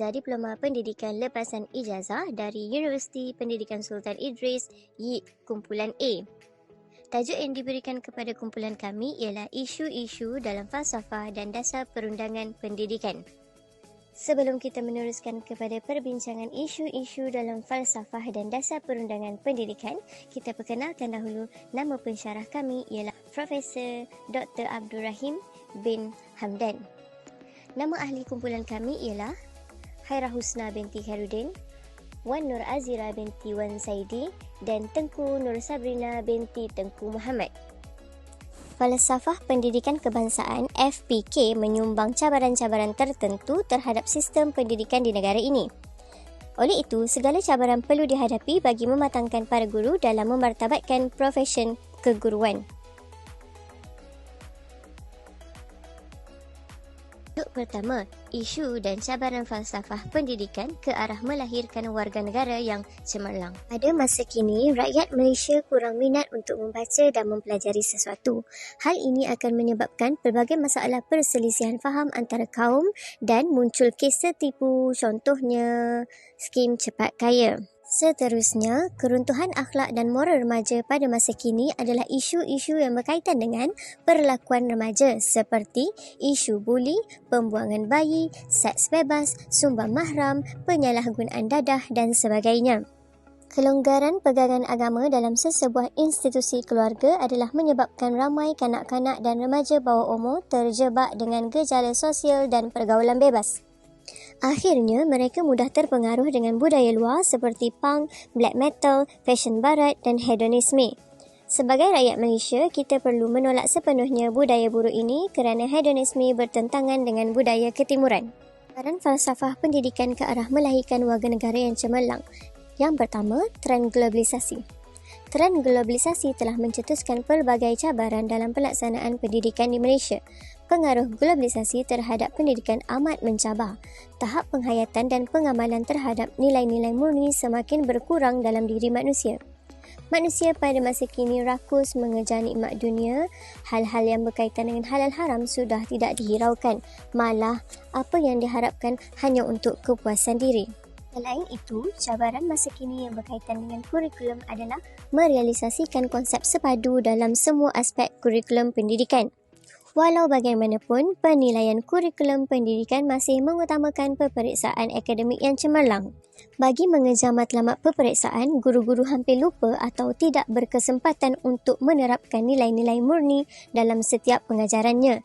Ijazah Diploma Pendidikan Lepasan Ijazah dari Universiti Pendidikan Sultan Idris, YIP Kumpulan A. Tajuk yang diberikan kepada kumpulan kami ialah isu-isu dalam falsafah dan dasar perundangan pendidikan. Sebelum kita meneruskan kepada perbincangan isu-isu dalam falsafah dan dasar perundangan pendidikan, kita perkenalkan dahulu nama pensyarah kami ialah Profesor Dr. Abdul Rahim bin Hamdan. Nama ahli kumpulan kami ialah Khairah Husna binti Khairuddin, Wan Nur Azira binti Wan Saidi dan Tengku Nur Sabrina binti Tengku Muhammad. Falsafah Pendidikan Kebangsaan FPK menyumbang cabaran-cabaran tertentu terhadap sistem pendidikan di negara ini. Oleh itu, segala cabaran perlu dihadapi bagi mematangkan para guru dalam memartabatkan profesion keguruan. Tajuk pertama, isu dan cabaran falsafah pendidikan ke arah melahirkan warga negara yang cemerlang. Pada masa kini, rakyat Malaysia kurang minat untuk membaca dan mempelajari sesuatu. Hal ini akan menyebabkan pelbagai masalah perselisihan faham antara kaum dan muncul kes tertipu, contohnya skim cepat kaya. Seterusnya, keruntuhan akhlak dan moral remaja pada masa kini adalah isu-isu yang berkaitan dengan perlakuan remaja seperti isu buli, pembuangan bayi, seks bebas, sumbang mahram, penyalahgunaan dadah dan sebagainya. Kelonggaran pegangan agama dalam sesebuah institusi keluarga adalah menyebabkan ramai kanak-kanak dan remaja bawah umur terjebak dengan gejala sosial dan pergaulan bebas. Akhirnya, mereka mudah terpengaruh dengan budaya luar seperti punk, black metal, fashion barat dan hedonisme. Sebagai rakyat Malaysia, kita perlu menolak sepenuhnya budaya buruk ini kerana hedonisme bertentangan dengan budaya ketimuran. Cabaran falsafah pendidikan ke arah melahirkan warga negara yang cemerlang. Yang pertama, trend globalisasi. Trend globalisasi telah mencetuskan pelbagai cabaran dalam pelaksanaan pendidikan di Malaysia. Pengaruh globalisasi terhadap pendidikan amat mencabar. Tahap penghayatan dan pengamalan terhadap nilai-nilai murni semakin berkurang dalam diri manusia. Manusia pada masa kini rakus mengejar nikmat dunia. Hal-hal yang berkaitan dengan halal haram sudah tidak dihiraukan. Malah, apa yang diharapkan hanya untuk kepuasan diri. Selain itu, cabaran masa kini yang berkaitan dengan kurikulum adalah merealisasikan konsep sepadu dalam semua aspek kurikulum pendidikan. Walau bagaimanapun, penilaian kurikulum pendidikan masih mengutamakan peperiksaan akademik yang cemerlang. Bagi mengejar matlamat peperiksaan, guru-guru hampir lupa atau tidak berkesempatan untuk menerapkan nilai-nilai murni dalam setiap pengajarannya.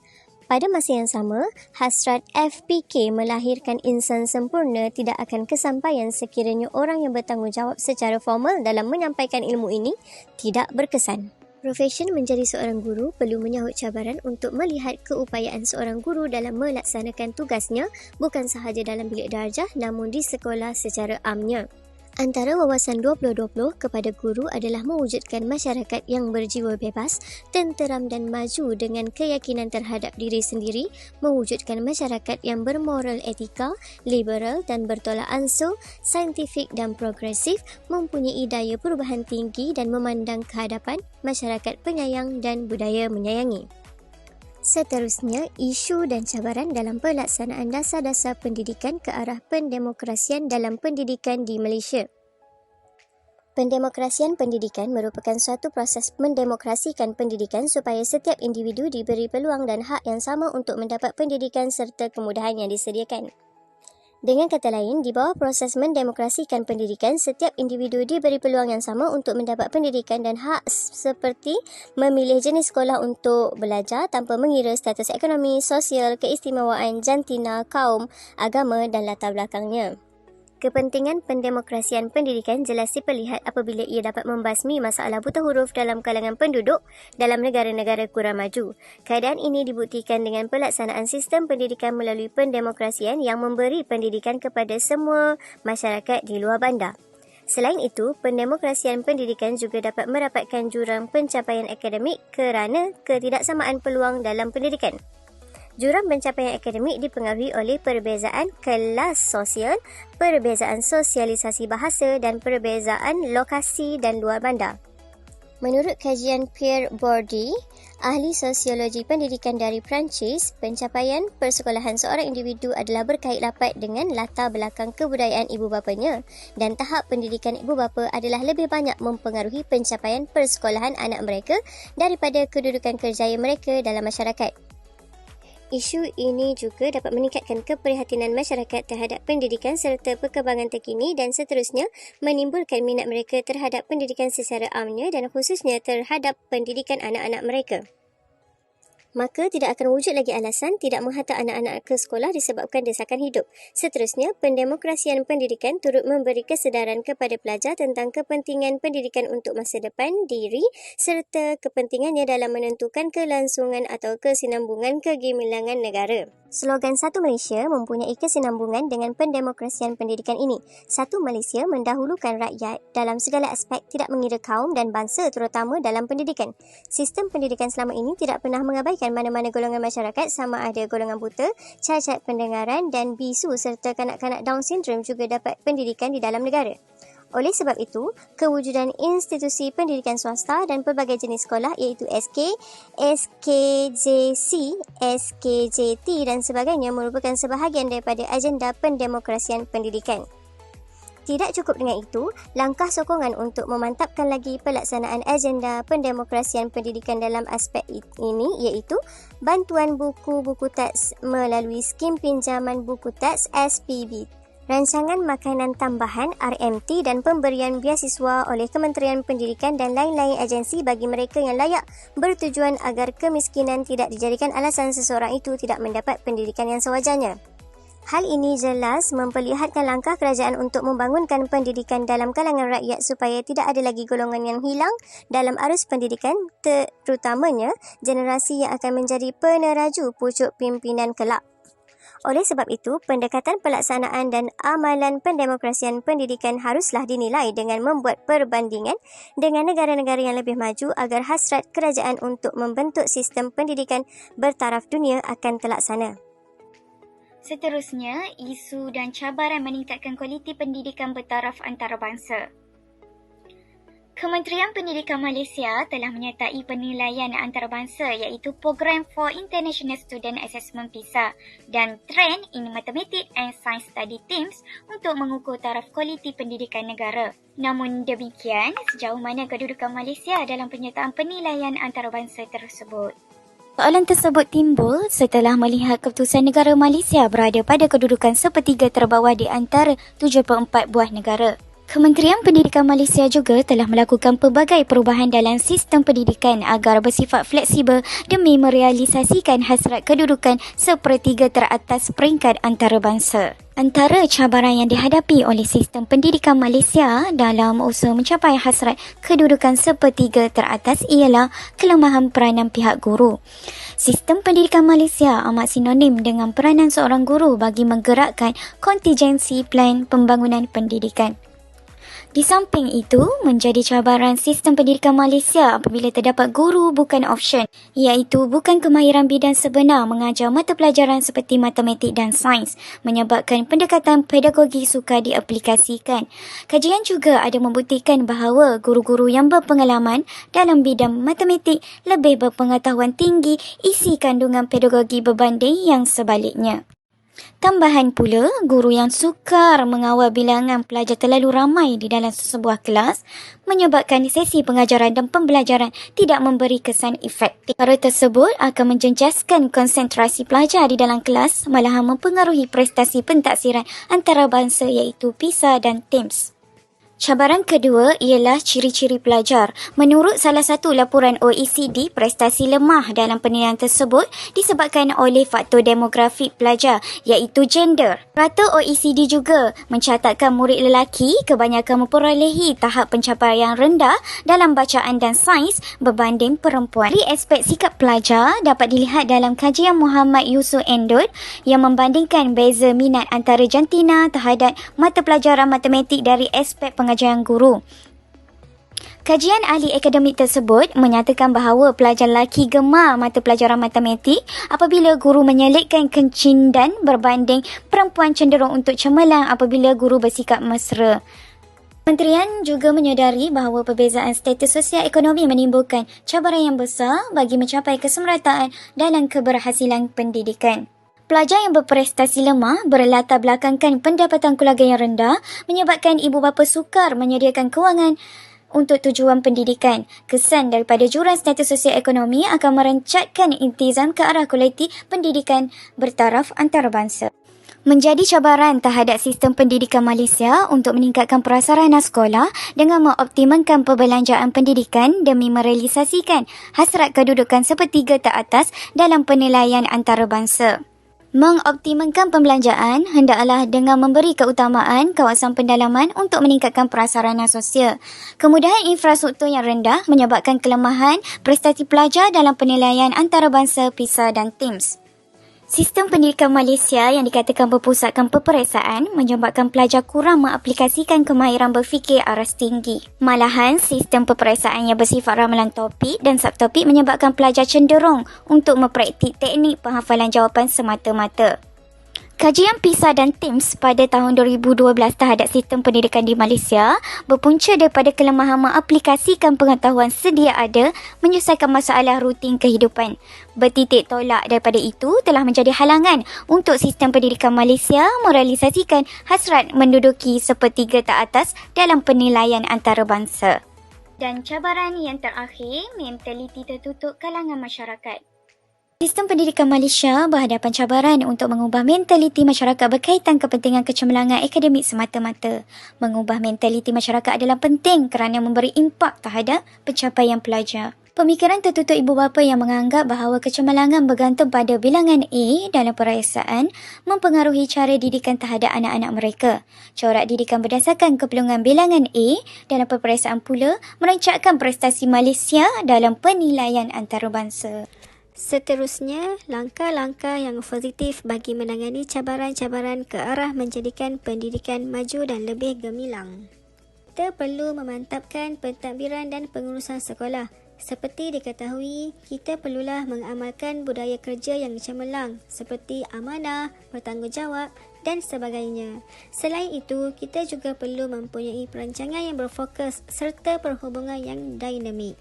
Pada masa yang sama, hasrat FPK melahirkan insan sempurna tidak akan kesampaian sekiranya orang yang bertanggungjawab secara formal dalam menyampaikan ilmu ini tidak berkesan. Profesion menjadi seorang guru perlu menyahut cabaran untuk melihat keupayaan seorang guru dalam melaksanakan tugasnya bukan sahaja dalam bilik darjah namun di sekolah secara amnya. Antara wawasan 2020 kepada guru adalah mewujudkan masyarakat yang berjiwa bebas, tenteram dan maju dengan keyakinan terhadap diri sendiri, mewujudkan masyarakat yang bermoral etika, liberal dan bertolak ansur, saintifik dan progresif, mempunyai daya perubahan tinggi dan memandang ke hadapan masyarakat penyayang dan budaya menyayangi. Seterusnya, isu dan cabaran dalam pelaksanaan dasar-dasar pendidikan ke arah pendemokrasian dalam pendidikan di Malaysia. Pendemokrasian pendidikan merupakan suatu proses mendemokrasikan pendidikan supaya setiap individu diberi peluang dan hak yang sama untuk mendapat pendidikan serta kemudahan yang disediakan. Dengan kata lain, di bawah proses mendemokrasikan pendidikan, setiap individu diberi peluang yang sama untuk mendapat pendidikan dan hak seperti memilih jenis sekolah untuk belajar tanpa mengira status ekonomi, sosial, keistimewaan, jantina, kaum, agama dan latar belakangnya. Kepentingan pendemokrasian pendidikan jelas diperlihat apabila ia dapat membasmi masalah buta huruf dalam kalangan penduduk dalam negara-negara kurang maju. Keadaan ini dibuktikan dengan pelaksanaan sistem pendidikan melalui pendemokrasian yang memberi pendidikan kepada semua masyarakat di luar bandar. Selain itu, pendemokrasian pendidikan juga dapat merapatkan jurang pencapaian akademik kerana ketidaksamaan peluang dalam pendidikan. Jurang pencapaian akademik dipengaruhi oleh perbezaan kelas sosial, perbezaan sosialisasi bahasa dan perbezaan lokasi dan luar bandar. Menurut kajian Pierre Bourdieu, ahli sosiologi pendidikan dari Perancis, pencapaian persekolahan seorang individu adalah berkait rapat dengan latar belakang kebudayaan ibu bapanya, dan tahap pendidikan ibu bapa adalah lebih banyak mempengaruhi pencapaian persekolahan anak mereka daripada kedudukan kerjaya mereka dalam masyarakat. Isu ini juga dapat meningkatkan keprihatinan masyarakat terhadap pendidikan serta perkembangan terkini dan seterusnya menimbulkan minat mereka terhadap pendidikan secara amnya dan khususnya terhadap pendidikan anak-anak mereka. Maka tidak akan wujud lagi alasan tidak menghantar anak-anak ke sekolah disebabkan desakan hidup. Seterusnya, pendemokrasian pendidikan turut memberi kesedaran kepada pelajar tentang kepentingan pendidikan untuk masa depan diri serta kepentingannya dalam menentukan kelangsungan atau kesinambungan kegemilangan negara. Slogan Satu Malaysia mempunyai kesinambungan dengan pendemokrasian pendidikan ini. Satu Malaysia mendahulukan rakyat dalam segala aspek, tidak mengira kaum dan bangsa terutama dalam pendidikan. Sistem pendidikan selama ini tidak pernah mengabaikan mana-mana golongan masyarakat sama ada golongan buta, cacat pendengaran dan bisu serta kanak-kanak Down syndrome juga dapat pendidikan di dalam negara. Oleh sebab itu, kewujudan institusi pendidikan swasta dan pelbagai jenis sekolah iaitu SK, SKJC, SKJT dan sebagainya merupakan sebahagian daripada agenda pendemokrasian pendidikan. Tidak cukup dengan itu, langkah sokongan untuk memantapkan lagi pelaksanaan agenda pendemokrasian pendidikan dalam aspek ini iaitu bantuan buku-buku teks melalui skim pinjaman buku teks SPB, rancangan makanan tambahan RMT dan pemberian beasiswa oleh Kementerian Pendidikan dan lain-lain agensi bagi mereka yang layak bertujuan agar kemiskinan tidak dijadikan alasan seseorang itu tidak mendapat pendidikan yang sewajarnya. Hal ini jelas memperlihatkan langkah kerajaan untuk membangunkan pendidikan dalam kalangan rakyat supaya tidak ada lagi golongan yang hilang dalam arus pendidikan, terutamanya generasi yang akan menjadi peneraju pucuk pimpinan kelak. Oleh sebab itu, pendekatan pelaksanaan dan amalan pendemokrasian pendidikan haruslah dinilai dengan membuat perbandingan dengan negara-negara yang lebih maju agar hasrat kerajaan untuk membentuk sistem pendidikan bertaraf dunia akan terlaksana. Seterusnya, isu dan cabaran meningkatkan kualiti pendidikan bertaraf antarabangsa. Kementerian Pendidikan Malaysia telah menyertai penilaian antarabangsa iaitu Program for International Student Assessment PISA dan Trend in Mathematics and Science Study Teams untuk mengukur taraf kualiti pendidikan negara. Namun demikian, sejauh mana kedudukan Malaysia dalam penyertaan penilaian antarabangsa tersebut? Soalan tersebut timbul setelah melihat keputusan negara Malaysia berada pada kedudukan sepertiga terbawah di antara 74 buah negara. Kementerian Pendidikan Malaysia juga telah melakukan pelbagai perubahan dalam sistem pendidikan agar bersifat fleksibel demi merealisasikan hasrat kedudukan sepertiga teratas peringkat antarabangsa. Antara cabaran yang dihadapi oleh sistem pendidikan Malaysia dalam usaha mencapai hasrat kedudukan sepertiga teratas ialah kelemahan peranan pihak guru. Sistem pendidikan Malaysia amat sinonim dengan peranan seorang guru bagi menggerakkan kontingensi plan pembangunan pendidikan. Di samping itu, menjadi cabaran sistem pendidikan Malaysia apabila terdapat guru bukan option, iaitu bukan kemahiran bidang sebenar mengajar mata pelajaran seperti matematik dan sains, menyebabkan pendekatan pedagogi sukar diaplikasikan. Kajian juga ada membuktikan bahawa guru-guru yang berpengalaman dalam bidang matematik lebih berpengetahuan tinggi isi kandungan pedagogi berbanding yang sebaliknya. Tambahan pula, guru yang sukar mengawal bilangan pelajar terlalu ramai di dalam sebuah kelas menyebabkan sesi pengajaran dan pembelajaran tidak memberi kesan efektif. Perkara tersebut akan menjejaskan konsentrasi pelajar di dalam kelas, malahan mempengaruhi prestasi pentaksiran antarabangsa iaitu PISA dan TIMSS. Cabaran kedua ialah ciri-ciri pelajar. Menurut salah satu laporan OECD, prestasi lemah dalam penilaian tersebut disebabkan oleh faktor demografik pelajar iaitu gender. Rata OECD juga mencatatkan murid lelaki kebanyakan memperolehi tahap pencapaian rendah dalam bacaan dan sains berbanding perempuan. Dari aspek sikap pelajar dapat dilihat dalam kajian Muhammad Yusuf Endod yang membandingkan beza minat antara jantina terhadap mata pelajaran matematik dari aspek pengajaran guru. Kajian ahli akademik tersebut menyatakan bahawa pelajar lelaki gemar mata pelajaran matematik apabila guru menyelitkan kencindan berbanding perempuan cenderung untuk cemerlang apabila guru bersikap mesra. Kementerian juga menyedari bahawa perbezaan status sosial ekonomi menimbulkan cabaran yang besar bagi mencapai kesemerataan dalam keberhasilan pendidikan. Pelajar yang berprestasi lemah berlatar belakangkan pendapatan keluarga yang rendah menyebabkan ibu bapa sukar menyediakan kewangan untuk tujuan pendidikan. Kesan daripada jurang status sosial ekonomi akan merancatkan intizam ke arah kualiti pendidikan bertaraf antarabangsa. Menjadi cabaran terhadap sistem pendidikan Malaysia untuk meningkatkan prasarana sekolah dengan mengoptimalkan perbelanjaan pendidikan demi merealisasikan hasrat kedudukan sepertiga teratas dalam penilaian antarabangsa. Mengoptimalkan pembelanjaan hendaklah dengan memberi keutamaan kawasan pendalaman untuk meningkatkan prasarana sosial. Kemudahan infrastruktur yang rendah menyebabkan kelemahan prestasi pelajar dalam penilaian antarabangsa PISA dan TIMSS. Sistem pendidikan Malaysia yang dikatakan berpusatkan peperiksaan menyebabkan pelajar kurang mengaplikasikan kemahiran berfikir aras tinggi. Malahan, sistem peperiksaan yang bersifat ramalan topik dan subtopik menyebabkan pelajar cenderung untuk mempraktik teknik penghafalan jawapan semata-mata. Kajian PISA dan TIMSS pada tahun 2012 terhadap sistem pendidikan di Malaysia berpunca daripada kelemahan mengaplikasikan pengetahuan sedia ada menyelesaikan masalah rutin kehidupan. Bertitik tolak daripada itu telah menjadi halangan untuk sistem pendidikan Malaysia merealisasikan hasrat menduduki sepertiga teratas dalam penilaian antarabangsa. Dan cabaran yang terakhir, mentaliti tertutup kalangan masyarakat. Sistem pendidikan Malaysia berhadapan cabaran untuk mengubah mentaliti masyarakat berkaitan kepentingan kecemerlangan akademik semata-mata. Mengubah mentaliti masyarakat adalah penting kerana memberi impak terhadap pencapaian pelajar. Pemikiran tertutup ibu bapa yang menganggap bahawa kecemerlangan bergantung pada bilangan A dalam peperiksaan mempengaruhi cara didikan terhadap anak-anak mereka. Corak didikan berdasarkan kepelungan bilangan A dalam peperiksaan pula merancakkan prestasi Malaysia dalam penilaian antarabangsa. Seterusnya, langkah-langkah yang positif bagi menangani cabaran-cabaran ke arah menjadikan pendidikan maju dan lebih gemilang. Kita perlu memantapkan pentadbiran dan pengurusan sekolah. Seperti diketahui, kita perlulah mengamalkan budaya kerja yang cemerlang seperti amanah, bertanggungjawab dan sebagainya. Selain itu, kita juga perlu mempunyai perancangan yang berfokus serta perhubungan yang dinamik.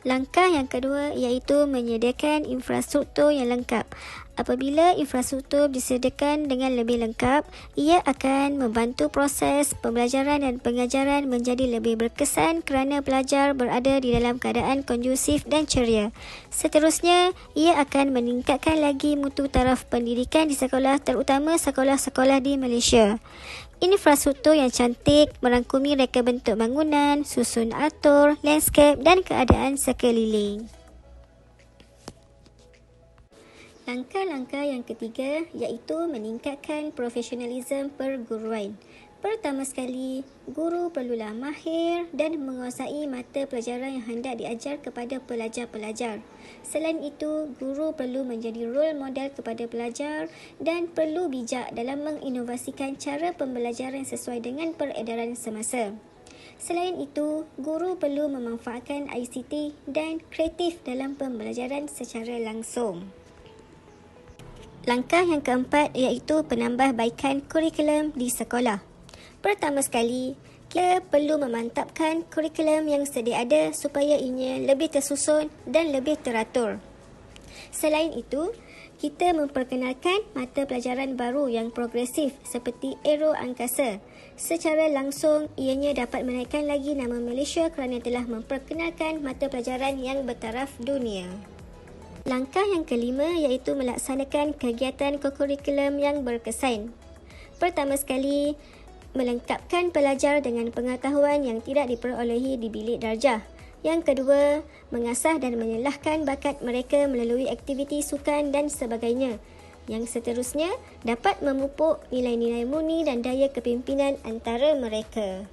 Langkah yang kedua iaitu menyediakan infrastruktur yang lengkap. Apabila infrastruktur disediakan dengan lebih lengkap, ia akan membantu proses pembelajaran dan pengajaran menjadi lebih berkesan kerana pelajar berada di dalam keadaan kondusif dan ceria. Seterusnya, ia akan meningkatkan lagi mutu taraf pendidikan di sekolah, terutama sekolah-sekolah di Malaysia. Infrastruktur yang cantik merangkumi reka bentuk bangunan, susun atur, landscape dan keadaan sekeliling. Langkah-langkah yang ketiga iaitu meningkatkan profesionalisme perguruan. Pertama sekali, guru perlulah mahir dan menguasai mata pelajaran yang hendak diajar kepada pelajar-pelajar. Selain itu, guru perlu menjadi role model kepada pelajar dan perlu bijak dalam menginovasikan cara pembelajaran sesuai dengan peredaran semasa. Selain itu, guru perlu memanfaatkan ICT dan kreatif dalam pembelajaran secara langsung. Langkah yang keempat iaitu penambahbaikan kurikulum di sekolah. Pertama sekali, kita perlu memantapkan kurikulum yang sedia ada supaya ianya lebih tersusun dan lebih teratur. Selain itu, kita memperkenalkan mata pelajaran baru yang progresif seperti aero angkasa. Secara langsung, ianya dapat menaikkan lagi nama Malaysia kerana telah memperkenalkan mata pelajaran yang bertaraf dunia. Langkah yang kelima iaitu melaksanakan kegiatan kokurikulum yang berkesan. Pertama sekali, melengkapkan pelajar dengan pengetahuan yang tidak diperolehi di bilik darjah. Yang kedua, mengasah dan menyelahkan bakat mereka melalui aktiviti sukan dan sebagainya. Yang seterusnya, dapat memupuk nilai-nilai murni dan daya kepimpinan antara mereka.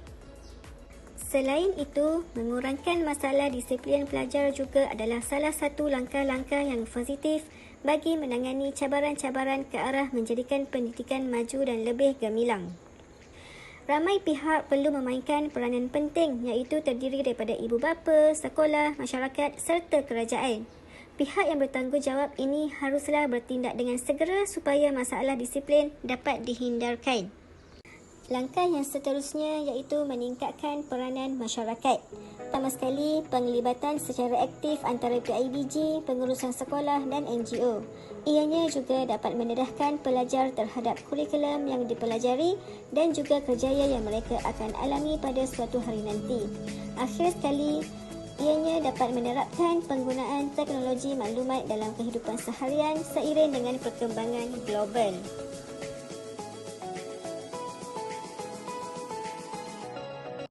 Selain itu, mengurangkan masalah disiplin pelajar juga adalah salah satu langkah-langkah yang positif bagi menangani cabaran-cabaran ke arah menjadikan pendidikan maju dan lebih gemilang. Ramai pihak perlu memainkan peranan penting iaitu terdiri daripada ibu bapa, sekolah, masyarakat serta kerajaan. Pihak yang bertanggungjawab ini haruslah bertindak dengan segera supaya masalah disiplin dapat dihindarkan. Langkah yang seterusnya iaitu meningkatkan peranan masyarakat. Pertama sekali, penglibatan secara aktif antara PIBG, pengurusan sekolah dan NGO. Ianya juga dapat mendedahkan pelajar terhadap kurikulum yang dipelajari dan juga kerjaya yang mereka akan alami pada suatu hari nanti. Akhir sekali, ianya dapat menerapkan penggunaan teknologi maklumat dalam kehidupan seharian seiring dengan perkembangan global.